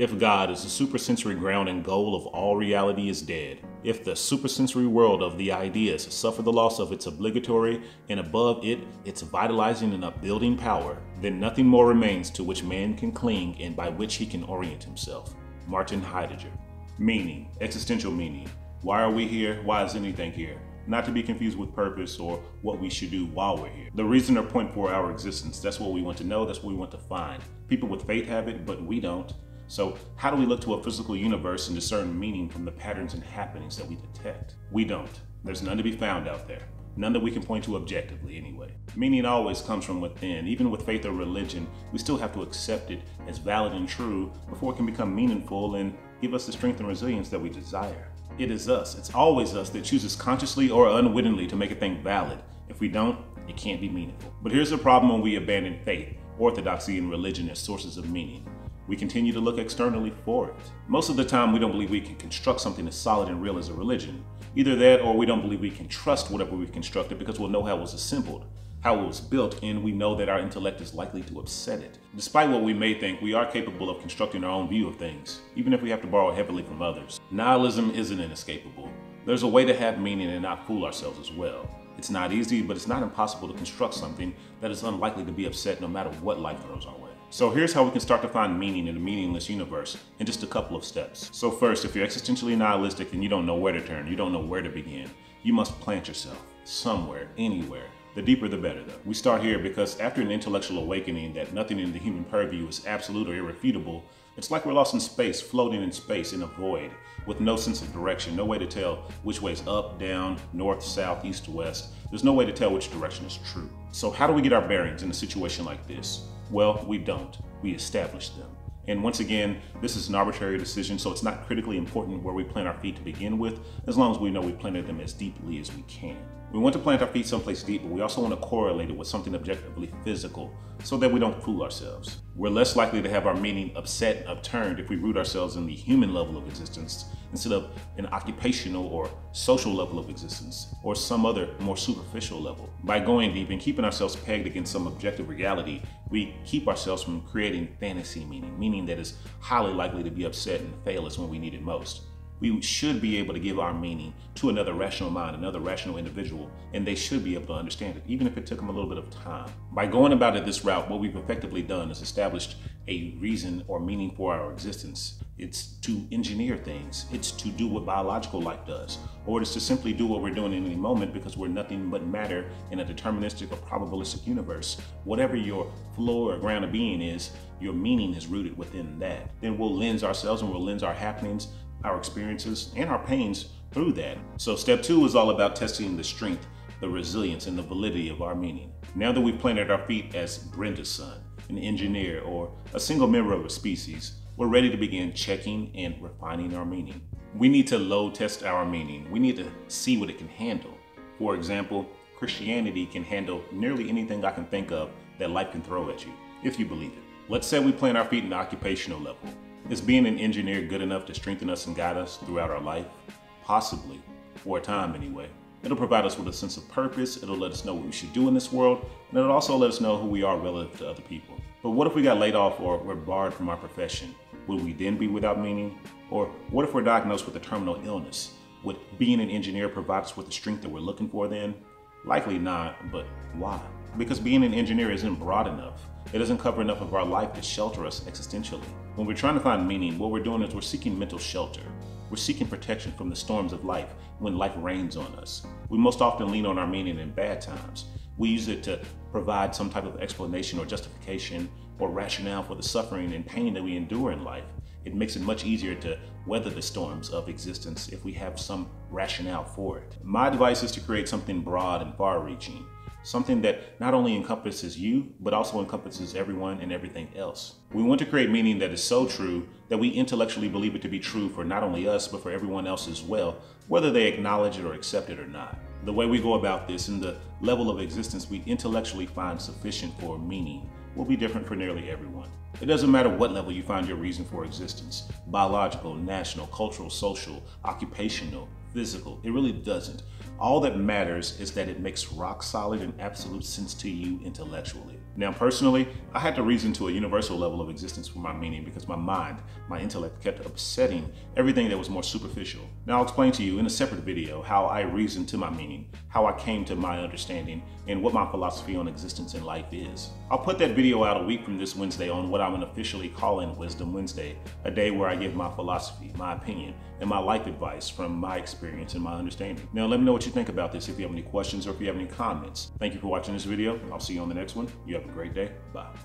If God is the supersensory ground and goal of all reality is dead, if the supersensory world of the ideas suffer the loss of its obligatory and above it, its vitalizing and upbuilding power, then nothing more remains to which man can cling and by which he can orient himself. Martin Heidegger. Meaning, existential meaning. Why are we here? Why is anything here? Not to be confused with purpose or what we should do while we're here. The reason or point for our existence, that's what we want to know, that's what we want to find. People with faith have it, but we don't. So how do we look to a physical universe and discern meaning from the patterns and happenings that we detect? We don't. There's none to be found out there. None that we can point to objectively anyway. Meaning always comes from within. Even with faith or religion, we still have to accept it as valid and true before it can become meaningful and give us the strength and resilience that we desire. It is us, it's always us that chooses consciously or unwittingly to make a thing valid. If we don't, it can't be meaningful. But here's the problem when we abandon faith, orthodoxy, and religion as sources of meaning. We continue to look externally for it. Most of the time, we don't believe we can construct something as solid and real as a religion. Either that or we don't believe we can trust whatever we've constructed because we'll know how it was assembled, how it was built, and we know that our intellect is likely to upset it. Despite what we may think, we are capable of constructing our own view of things, even if we have to borrow heavily from others. Nihilism isn't inescapable. There's a way to have meaning and not fool ourselves as well. It's not easy, but it's not impossible to construct something that is unlikely to be upset no matter what life throws our way. So here's how we can start to find meaning in a meaningless universe in just a couple of steps. So first, if you're existentially nihilistic and you don't know where to turn, you don't know where to begin, you must plant yourself somewhere, anywhere. The deeper the better though. We start here because after an intellectual awakening that nothing in the human purview is absolute or irrefutable, it's like we're lost in space, floating in space in a void, with no sense of direction, no way to tell which way is up, down, north, south, east, west. There's no way to tell which direction is true. So how do we get our bearings in a situation like this? Well, we don't. We establish them. And once again, this is an arbitrary decision, so it's not critically important where we plant our feet to begin with, as long as we know we planted them as deeply as we can. We want to plant our feet someplace deep, but we also want to correlate it with something objectively physical so that we don't fool ourselves. We're less likely to have our meaning upset and upturned if we root ourselves in the human level of existence instead of an occupational or social level of existence or some other more superficial level. By going deep and keeping ourselves pegged against some objective reality, we keep ourselves from creating fantasy meaning that is highly likely to be upset and fail us when we need it most. We should be able to give our meaning to another rational mind, another rational individual, and they should be able to understand it, even if it took them a little bit of time. By going about it this route, what we've effectively done is established a reason or meaning for our existence. It's to engineer things. It's to do what biological life does, or it's to simply do what we're doing in any moment because we're nothing but matter in a deterministic or probabilistic universe. Whatever your floor or ground of being is, your meaning is rooted within that. Then we'll lens ourselves and we'll lens our happenings, our experiences, and our pains through that. So step 2 is all about testing the strength, the resilience, and the validity of our meaning. Now that we've planted our feet as Brenda's son, an engineer, or a single member of a species, we're ready to begin checking and refining our meaning. We need to load test our meaning. We need to see what it can handle. For example, Christianity can handle nearly anything I can think of that life can throw at you, if you believe it. Let's say we plant our feet in the occupational level. Is being an engineer good enough to strengthen us and guide us throughout our life? Possibly, for a time anyway. It'll provide us with a sense of purpose, it'll let us know what we should do in this world, and it'll also let us know who we are relative to other people. But what if we got laid off or we're barred from our profession? Would we then be without meaning? Or what if we're diagnosed with a terminal illness? Would being an engineer provide us with the strength that we're looking for then? Likely not, but why? Because being an engineer isn't broad enough. It doesn't cover enough of our life to shelter us existentially. When we're trying to find meaning, what we're doing is we're seeking mental shelter. We're seeking protection from the storms of life when life rains on us. We most often lean on our meaning in bad times. We use it to provide some type of explanation or justification or rationale for the suffering and pain that we endure in life. It makes it much easier to weather the storms of existence if we have some rationale for it. My advice is to create something broad and far-reaching. Something that not only encompasses you, but also encompasses everyone and everything else. We want to create meaning that is so true that we intellectually believe it to be true for not only us, but for everyone else as well, whether they acknowledge it or accept it or not. The way we go about this and the level of existence we intellectually find sufficient for meaning will be different for nearly everyone. It doesn't matter what level you find your reason for existence, biological, national, cultural, social, occupational, physical, it really doesn't. All that matters is that it makes rock solid and absolute sense to you intellectually. Now, personally, I had to reason to a universal level of existence for my meaning because my mind, my intellect kept upsetting everything that was more superficial. Now, I'll explain to you in a separate video how I reasoned to my meaning, how I came to my understanding, and what my philosophy on existence and life is. I'll put that video out a week from this Wednesday on what I'm officially calling Wisdom Wednesday, a day where I give my philosophy, my opinion, and my life advice from my experience and my understanding. Now, let me know what you think about this, if you have any questions or if you have any comments. Thank you for watching this video. I'll see you on the next one. You have a great day. Bye.